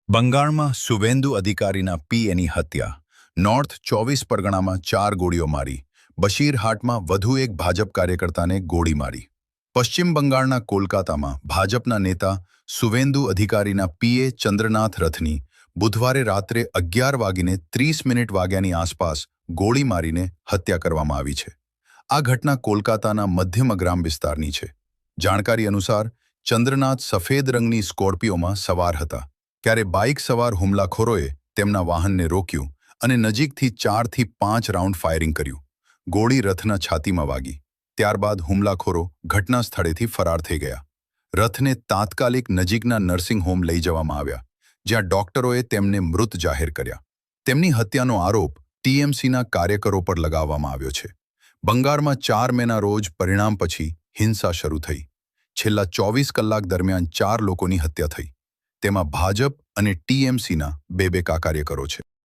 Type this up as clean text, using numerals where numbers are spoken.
બંગાળમાં સુવેન્દુ અધિકારીના પીએની હત્યા. નોર્થ 24 પરગણામાં 4 ગોળીઓ મારી. બશીરહાટમાં વધુ એક ભાજપ કાર્યકર્તાને ગોળી મારી. પશ્ચિમ બંગાળના કોલકાતામાં ભાજપના નેતા સુવેન્દુ અધિકારીના પીએ ચંદ્રનાથ રથની બુધવારે રાત્રે 11:30 આસપાસ ગોળી મારીને હત્યા કરવામાં આવી છે. આ ઘટના કોલકાતાના મધ્ય ગ્રામ વિસ્તારની છે. જાણકારી અનુસાર ચંદ્રનાથ સફેદ રંગની સ્કોર્પિયોમાં સવાર હતા. ત્યારે બાઇક સવાર હુમલાખોરોએ તેમના વાહનને રોક્યું અને નજીકથી 4 થી 5 રાઉન્ડ ફાયરિંગ કર્યું. ગોળી રથના છાતીમાં વાગી. ત્યારબાદ હુમલાખોરો ઘટના સ્થળેથી ફરાર થઈ ગયા. રથને તાત્કાલિક નજીકના નર્સિંગ હોમ લઈ જવામાં આવ્યા, જ્યાં ડોક્ટરોએ તેમને મૃત જાહેર કર્યા. તેમની હત્યાનો આરોપ ટીએમસીના કાર્યકરો પર લગાવવામાં આવ્યો છે. બંગાળમાં 4 મેના રોજ પરિણામ પછી હિંસા શરૂ થઈ. છેલ્લા 24 કલાક દરમિયાન 4 લોકોની હત્યા થઈ. તેમાં ભાજપ અને ટીએમસીના બે કાર્યકરો છે.